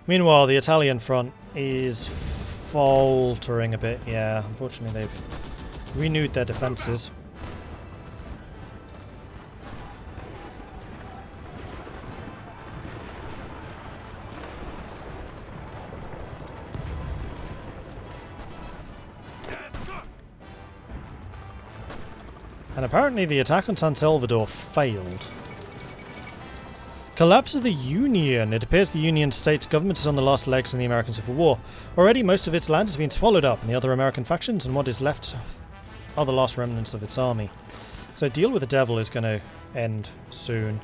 Meanwhile, the Italian front is faltering a bit. Yeah, unfortunately they've renewed their defences. And apparently the attack on San Salvador failed. Collapse of the Union. It appears the Union States government is on the last legs in the American Civil War. Already most of its land has been swallowed up in the other American factions, and what is left are the last remnants of its army. So deal with the devil is going to end soon.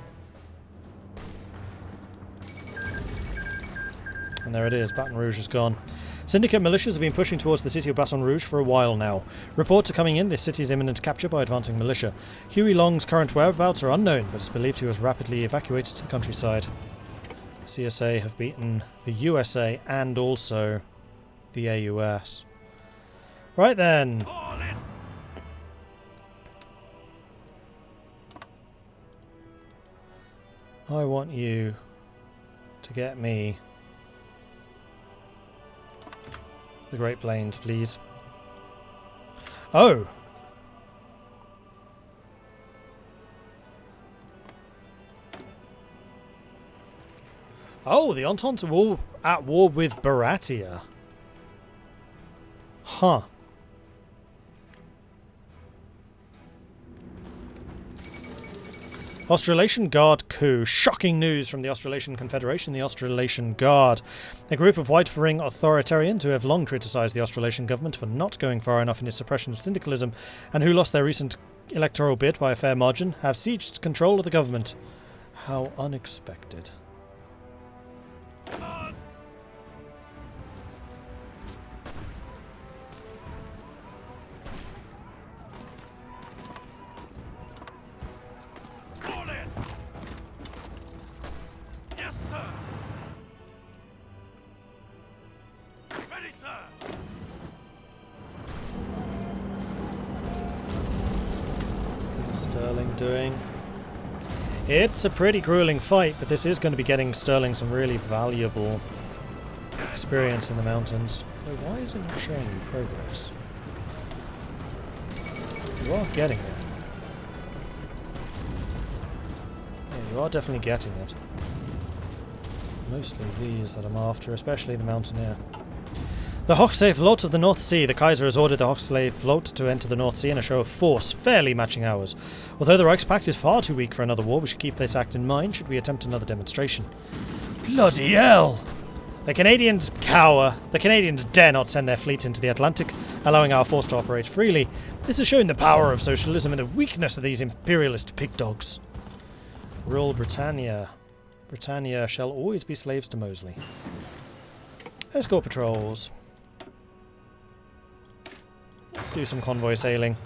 And there it is, Baton Rouge is gone. Syndicate militias have been pushing towards the city of Baton Rouge for a while now. Reports are coming in this city's imminent capture by advancing militia. Huey Long's current whereabouts are unknown, but it's believed he was rapidly evacuated to the countryside. CSA have beaten the USA and also the AUS. Right then. I want you to get me the Great Plains, please. Oh! Oh, the Entente's at war with Baratia. Huh. Australasian Guard coup. Shocking news from the Australasian Confederation, the Australasian Guard. A group of right-wing authoritarians who have long criticised the Australasian government for not going far enough in its suppression of syndicalism and who lost their recent electoral bid by a fair margin have seized control of the government. How unexpected. Sterling doing? It's a pretty grueling fight, but this is going to be getting Sterling some really valuable experience in the mountains. So why is it not showing you progress? You are getting it. Yeah, you are definitely getting it. Mostly these that I'm after, especially the Mountaineer. The Hochsee Float of the North Sea. The Kaiser has ordered the Hochsee Float to enter the North Sea in a show of force, fairly matching ours. Although the Reichspakt is far too weak for another war, we should keep this act in mind should we attempt another demonstration. Bloody hell! The Canadians cower. The Canadians dare not send their fleet into the Atlantic, allowing our force to operate freely. This has shown the power of socialism and the weakness of these imperialist pig dogs. Rule Britannia. Britannia shall always be slaves to Mosley. Escort patrols. Let's do some convoy sailing.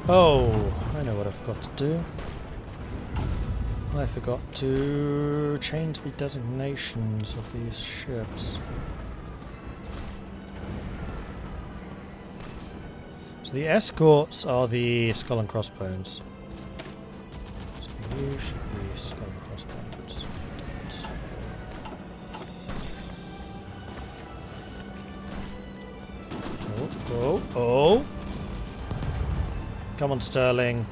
Oh, I know what I forgot to do. I forgot to change the designations of these ships. So the escorts are the skull and crossbones. So you should be skull and crossbones. Oh! Come on, Sterling.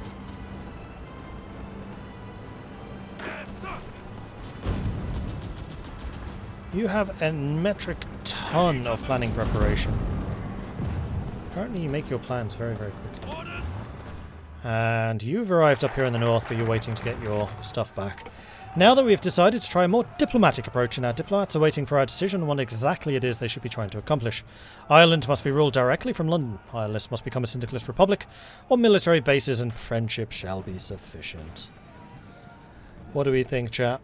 You have a metric ton of planning preparation. Apparently you make your plans very, very quickly. And you've arrived up here in the north, but you're waiting to get your stuff back. Now that we've decided to try a more diplomatic approach, and our diplomats are waiting for our decision on what exactly it is they should be trying to accomplish. Ireland must be ruled directly from London. Ireland must become a syndicalist republic, or military bases and friendship shall be sufficient. What do we think, chat?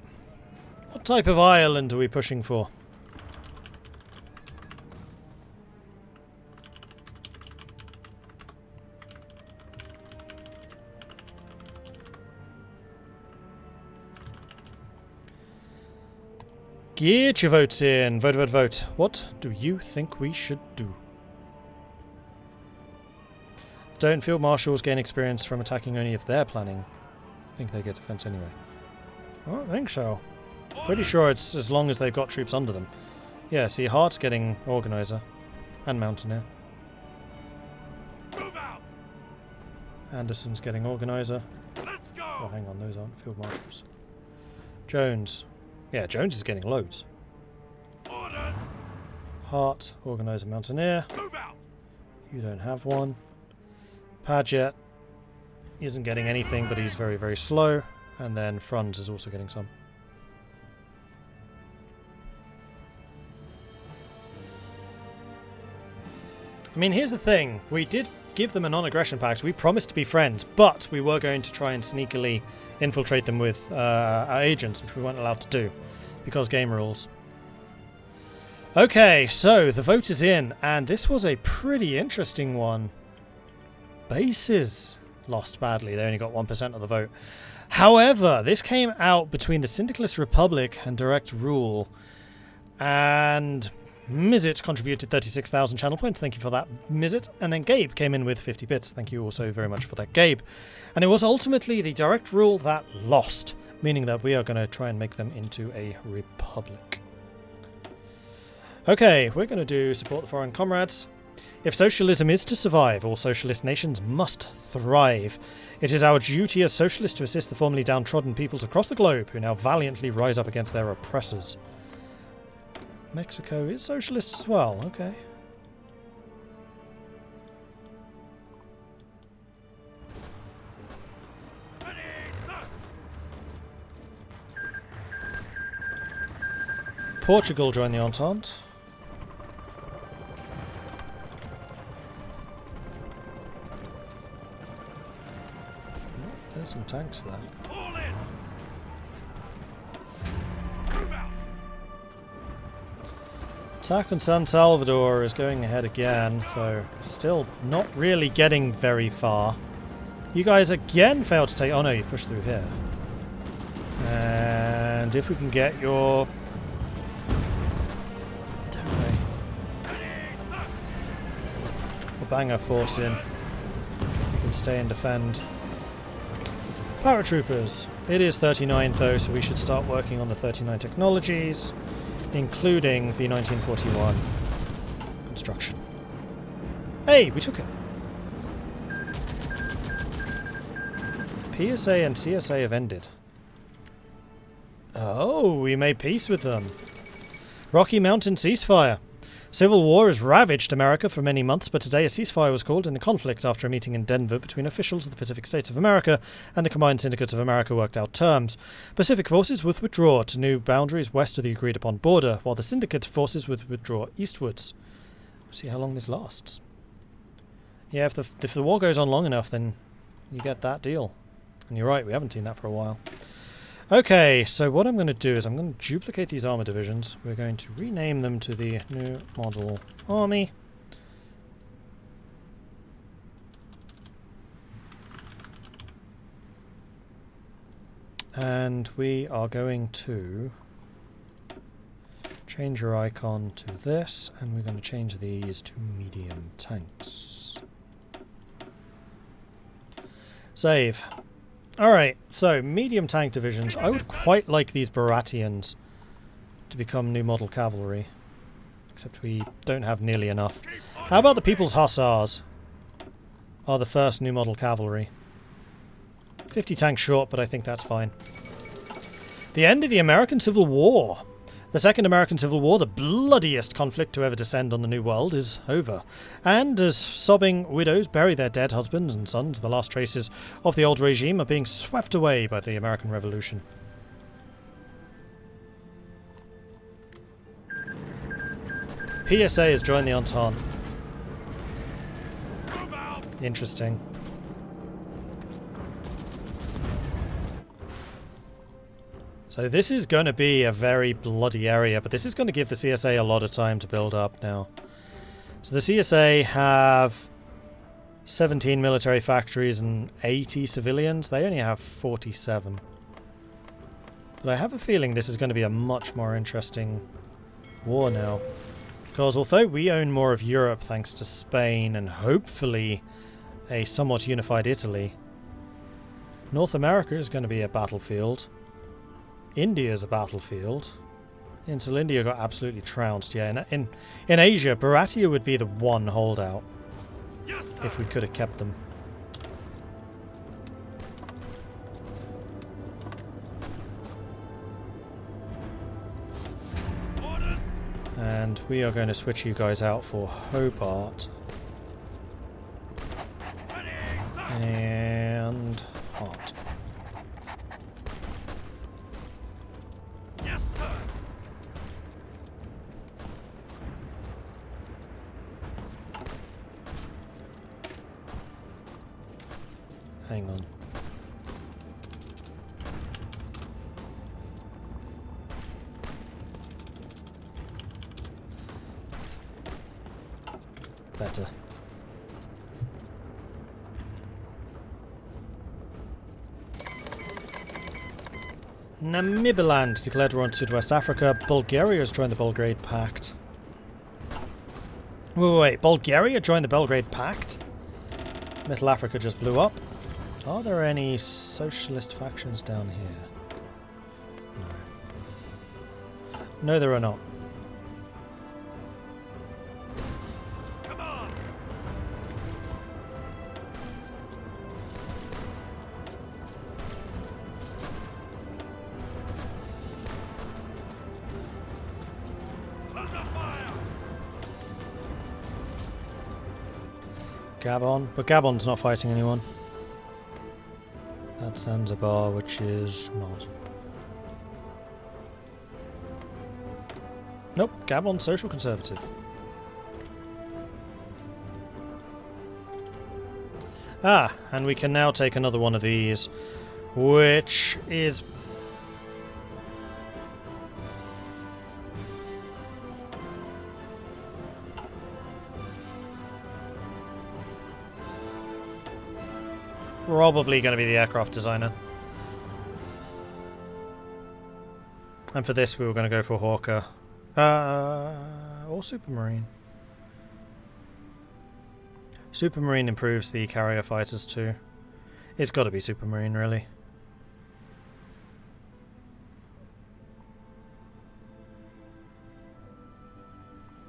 What type of Ireland are we pushing for? Get your votes in. Vote, vote, vote. What do you think we should do? Don't field marshals gain experience from attacking only if they're planning. I think they get defense anyway. I don't think so. Pretty sure it's as long as they've got troops under them. Yeah, see, Hart's getting organizer. And mountaineer. Anderson's getting organizer. Let's go. Oh, hang on, those aren't field marshals. Jones. Yeah, Jones is getting loads. Orders. Hart, organizer, mountaineer. Move out. You don't have one. Paget isn't getting anything, but he's very, very slow. And then Franz is also getting some. I mean, here's the thing. We did give them a non-aggression pact. We promised to be friends, but we were going to try and sneakily infiltrate them with our agents, which we weren't allowed to do, because game rules. Okay, so the vote is in, and this was a pretty interesting one. Bases lost badly. They only got 1% of the vote. However, this came out between the Syndicalist Republic and Direct Rule, and Mizit contributed 36,000 channel points. Thank you for that, Mizit. And then Gabe came in with 50 bits. Thank you also very much for that, Gabe. And it was ultimately the Direct Rule that lost, meaning that we are going to try and make them into a republic. Okay, we're going to do support the foreign comrades. If socialism is to survive, all socialist nations must thrive. It is our duty as socialists to assist the formerly downtrodden peoples across the globe who now valiantly rise up against their oppressors. Mexico is socialist as well, okay. Portugal joined the Entente. There's some tanks there. Attack on San Salvador is going ahead again, though still not really getting very far. You guys again failed to take... Oh no, you pushed through here. And if we can get your... We'll bang our force in. You can stay and defend. Paratroopers. It is 39 though, so we should start working on the 39 technologies, including the 1941 construction. Hey, we took it! PSA and CSA have ended. Oh, we made peace with them. Rocky Mountain ceasefire. Civil war has ravaged America for many months, but today a ceasefire was called in the conflict after a meeting in Denver between officials of the Pacific States of America and the Combined Syndicate of America worked out terms. Pacific forces would withdraw to new boundaries west of the agreed-upon border, while the Syndicate forces would withdraw eastwards. We'll see how long this lasts. Yeah, if the war goes on long enough, then you get that deal. And you're right, we haven't seen that for a while. Okay, so what I'm going to do is I'm going to duplicate these armor divisions. We're going to rename them to the New Model Army. And we are going to change your icon to this, and we're going to change these to medium tanks. Save. Alright, so medium tank divisions. I would quite like these Baratheons to become new model cavalry. Except we don't have nearly enough. How about the People's Hussars? Are the first new model cavalry. 50 tanks short, but I think that's fine. The end of the American Civil War. The Second American Civil War, the bloodiest conflict to ever descend on the New World, is over. And as sobbing widows bury their dead husbands and sons, the last traces of the old regime are being swept away by the American Revolution. PSA has joined the Entente. Interesting. So this is going to be a very bloody area, but this is going to give the CSA a lot of time to build up now. So the CSA have 17 military factories and 80 civilians. They only have 47. But I have a feeling this is going to be a much more interesting war now. Because although we own more of Europe thanks to Spain and hopefully a somewhat unified Italy, North America is going to be a battlefield. India is a battlefield. Until India got absolutely trounced. Yeah, in Asia, Baratia would be the one holdout. Yes, sir. If we could have kept them. Orders. And we are going to switch you guys out for Hobart Ready, sir. and Hart. Yes, sir. Hang on. Better. Namibiland declared war on Southwest Africa. Bulgaria has joined the Belgrade Pact. Wait, Bulgaria joined the Belgrade Pact? Middle Africa just blew up. Are there any socialist factions down here? No. No, there are not. Come on. Under fire. Gabon, but Gabon's not fighting anyone. That's Zanzibar, which is not. Nope, Gabon social conservative. Ah, and we can now take another one of these, which is probably going to be the aircraft designer. And for this we were going to go for Hawker. Or Supermarine. Supermarine improves the carrier fighters too. It's got to be Supermarine, really.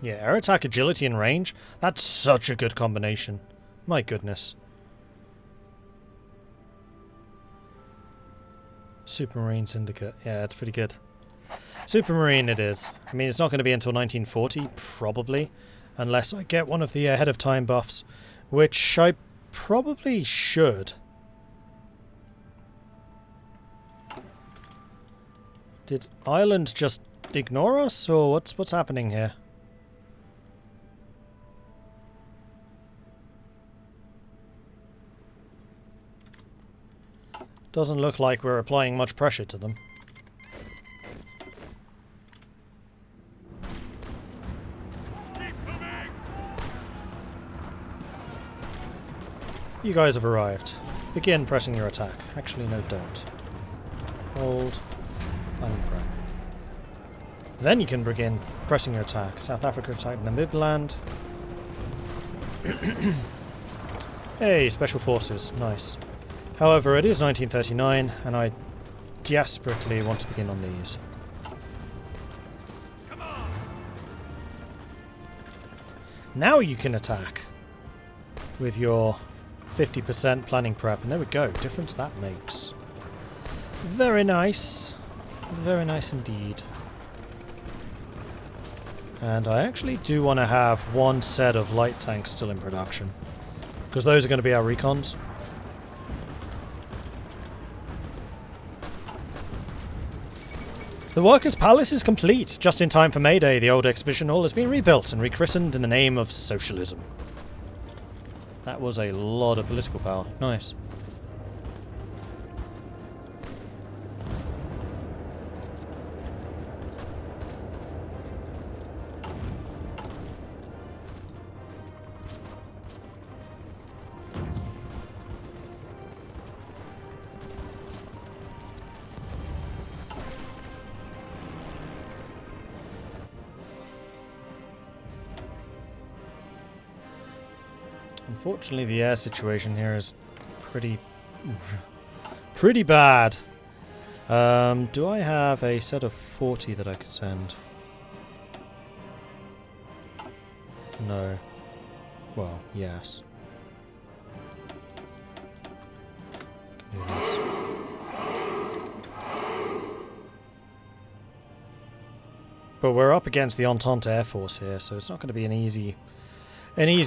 Yeah, air attack, agility and range. That's such a good combination. My goodness. Supermarine Syndicate. Yeah, that's pretty good. Supermarine it is. I mean, it's not going to be until 1940, probably. Unless I get one of the ahead of time buffs. Which I probably should. Did Ireland just ignore us? Or what's happening here? Doesn't look like we're applying much pressure to them. Keep moving. You guys have arrived. Begin pressing your attack. Actually, no, don't. Hold. Planning prep. Then you can begin pressing your attack. South Africa attack Namibiland. Hey, Special Forces. Nice. However, it is 1939, and I desperately want to begin on these. Come on. Now you can attack with your 50% planning prep, and there we go. Difference that makes. Very nice. Very nice indeed. And I actually do want to have one set of light tanks still in production, because those are going to be our recons. The Workers' Palace is complete. Just in time for May Day, the old exhibition hall has been rebuilt and rechristened in the name of socialism. That was a lot of political power. Nice. Unfortunately, the air situation here is pretty bad. Do I have a set of 40 that I could send? No. Well, yes. Can do this. But we're up against the Entente Air Force here, so it's not going to be an easy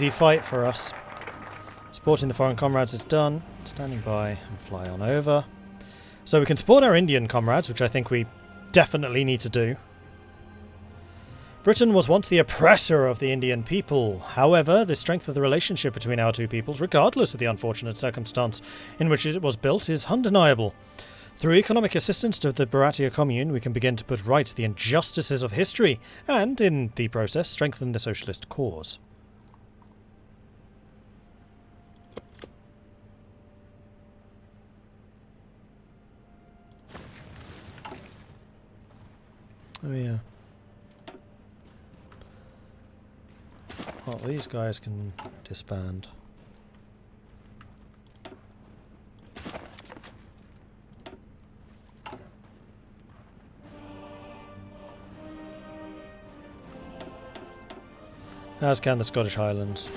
fight for us. Supporting the foreign comrades is done. Standing by and fly on over. So we can support our Indian comrades, which I think we definitely need to do. Britain was once the oppressor of the Indian people. However, the strength of the relationship between our two peoples, regardless of the unfortunate circumstance in which it was built, is undeniable. Through economic assistance to the Bharatiya Commune, we can begin to put right the injustices of history and, in the process, strengthen the socialist cause. Oh yeah. Well, these guys can disband. As can the Scottish Highlands.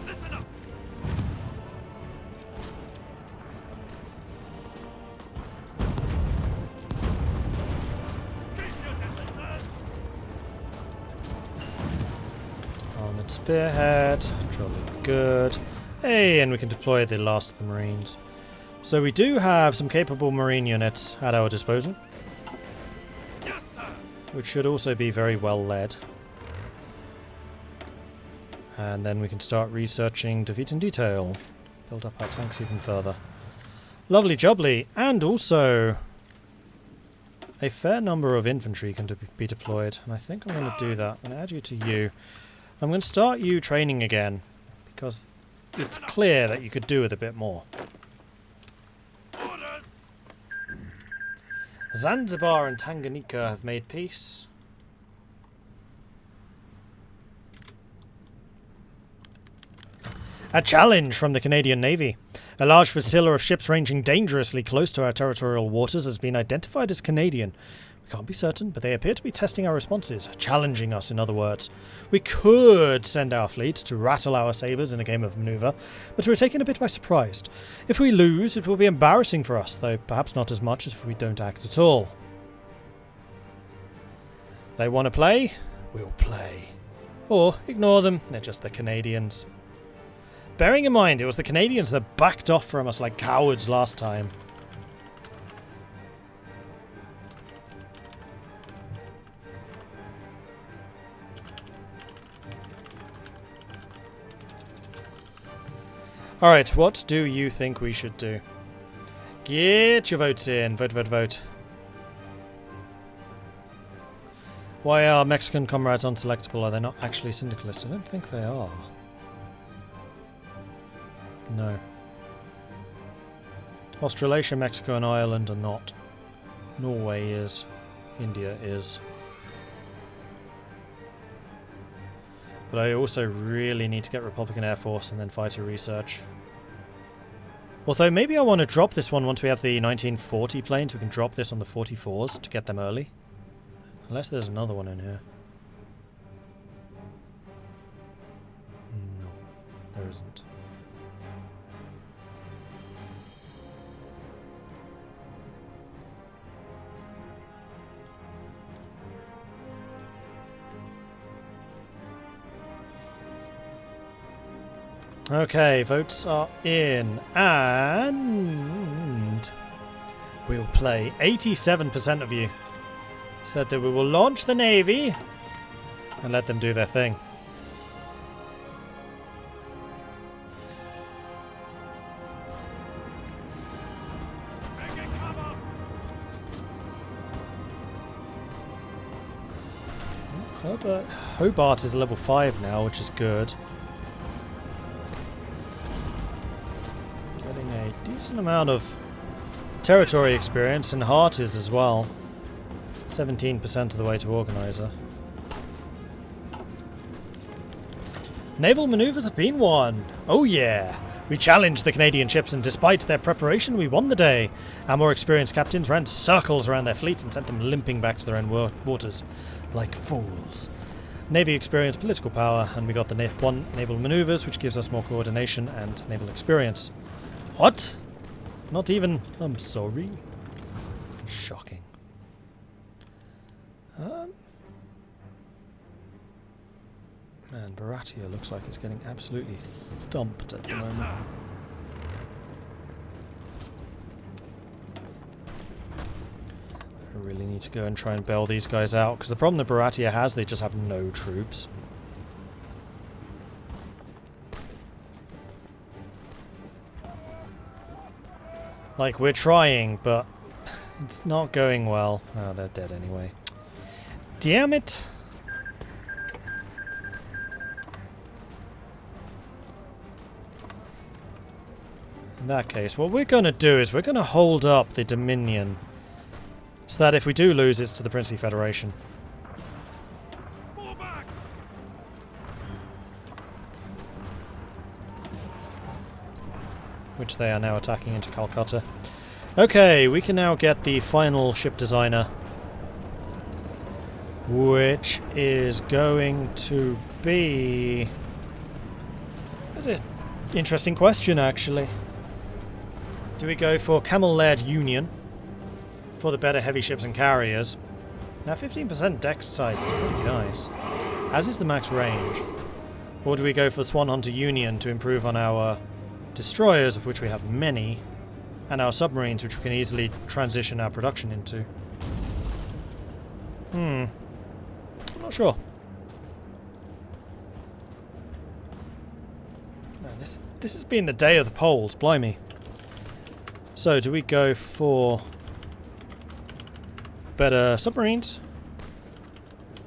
Listen up. Keep your distances. Armoured spearhead. Jolly good. Hey, and we can deploy the last of the Marines. So we do have some capable Marine units at our disposal, Yes, sir. which should also be very well led. And then we can start researching defeat in detail. Build up our tanks even further. Lovely jubbly. And also a fair number of infantry can be deployed. And I think I'm going to do that. I'm going to add you to you. I'm going to start you training again, because it's clear that you could do with a bit more. Orders. Zanzibar and Tanganyika have made peace. A challenge from the Canadian Navy. A large flotilla of ships ranging dangerously close to our territorial waters has been identified as Canadian. We can't be certain, but they appear to be testing our responses, challenging us in other words. We could send our fleet to rattle our sabres in a game of manoeuvre, but we're taken a bit by surprise. If we lose, it will be embarrassing for us, though perhaps not as much as if we don't act at all. They want to play? We'll play. Or ignore them, they're just the Canadians. Bearing in mind, it was the Canadians that backed off from us like cowards last time. Alright, what do you think we should do? Get your votes in. Vote, vote, vote. Why are Mexican comrades unselectable? Are they not actually syndicalists? I don't think they are. No. Australasia, Mexico and Ireland are not. Norway is. India is. But I also really need to get Republican Air Force and then fighter research. Although maybe I want to drop this one once we have the 1940 planes. We can drop this on the 44s to get them early. Unless there's another one in here. No, there isn't. Okay, votes are in, and we'll play. 87% of you said that we will launch the Navy and let them do their thing. Taking cover. Hobart is level 5 now, which is good. Getting a decent amount of territory experience, and Hart is as well. 17% of the way to organizer. Naval maneuvers have been won. Oh yeah. We challenged the Canadian ships, and despite their preparation, we won the day. Our more experienced captains ran circles around their fleets and sent them limping back to their own waters like fools. Navy experienced political power, and we got the won naval maneuvers, which gives us more coordination and naval experience. What? Not even... I'm sorry. Shocking. Man, Baratia looks like it's getting absolutely thumped at the moment. I really need to go and try and bail these guys out, because the problem that Baratia has, they just have no troops. Like, we're trying, but it's not going well. Oh, they're dead anyway. Damn it! In that case, what we're going to do is we're going to hold up the Dominion, so that if we do lose, it's to the Princely Federation. Fall back. Which they are now attacking into Calcutta. Okay, we can now get the final ship designer, which is going to be... That's an interesting question, actually. Do we go for camel-led Union for the better heavy ships and carriers? Now 15% deck size is pretty nice, as is the max range. Or do we go for the Swan Hunter Union to improve on our destroyers, of which we have many, and our submarines, which we can easily transition our production into? I'm not sure. Man, this has been the day of the polls, blimey. So, do we go for better submarines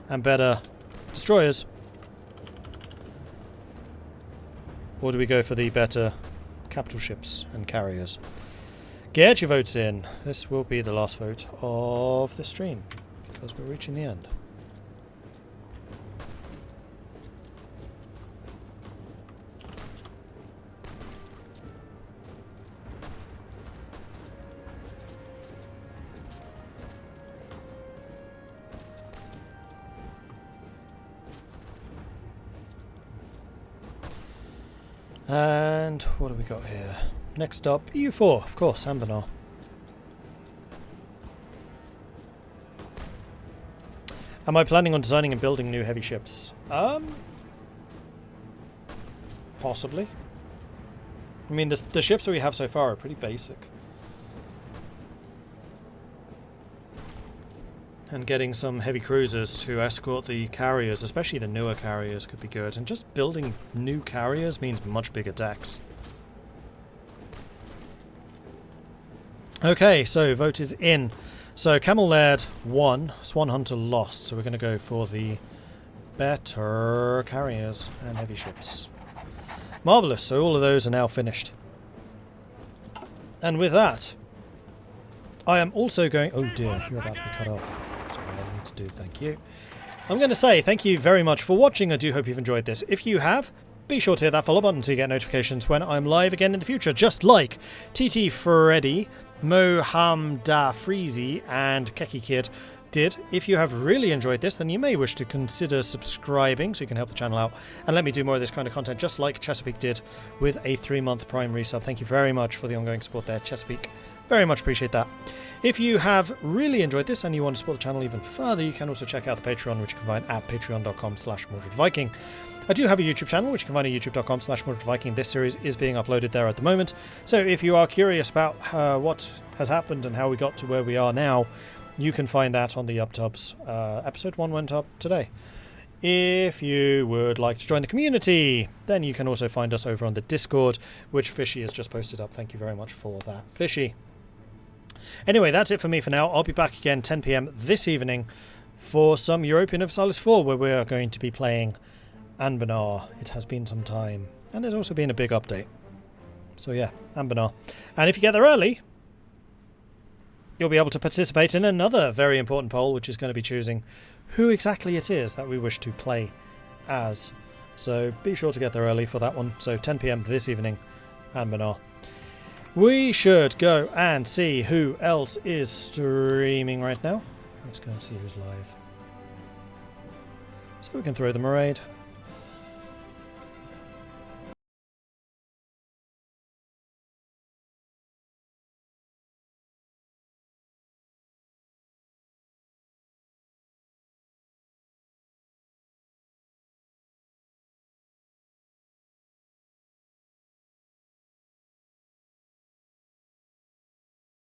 and better destroyers? Or do we go for the better capital ships and carriers? Get your votes in. This will be the last vote of the stream, because we're reaching the end. And what do we got here? Next up, EU4, of course, Ambernar. Am I planning on designing and building new heavy ships? Possibly. I mean, the ships that we have so far are pretty basic. And getting some heavy cruisers to escort the carriers, especially the newer carriers, could be good. And just building new carriers means much bigger decks. Okay, so vote is in. So Camel Laird won, Swan Hunter lost. So we're going to go for the better carriers and heavy ships. Marvellous, so all of those are now finished. And with that, I am also going... Oh dear, you're about to be cut off. Sorry, I need to do thank you. I'm going to say thank you very much for watching. I do hope you've enjoyed this. If you have, be sure to hit that follow button so you get notifications when I'm live again in the future, just like TT Freddy, Mohamda Freezy, and Keki Kid did. If you have really enjoyed this, then you may wish to consider subscribing so you can help the channel out and let me do more of this kind of content, just like Chesapeake did with a 3-month Prime resub. Thank you very much for the ongoing support there, Chesapeake. Very much appreciate that. If you have really enjoyed this and you want to support the channel even further, you can also check out the Patreon, which you can find at patreon.com/MordredViking. I do have a YouTube channel, which you can find at youtube.com/MordredViking. This series is being uploaded there at the moment. So if you are curious about what has happened and how we got to where we are now, you can find that on the UpTubs. Episode 1 went up today. If you would like to join the community, then you can also find us over on the Discord, which Fishy has just posted up. Thank you very much for that, Fishy. Anyway, that's it for me for now. I'll be back again 10 PM this evening for some European Universalis 4, where we are going to be playing Anbenar. It has been some time, and there's also been a big update. So yeah, Anbenar. And if you get there early, you'll be able to participate in another very important poll, which is going to be choosing who exactly it is that we wish to play as. So be sure to get there early for that one. So 10 PM this evening, and Manar. We should go and see who else is streaming right now. Let's go and see who's live, so we can throw them a raid.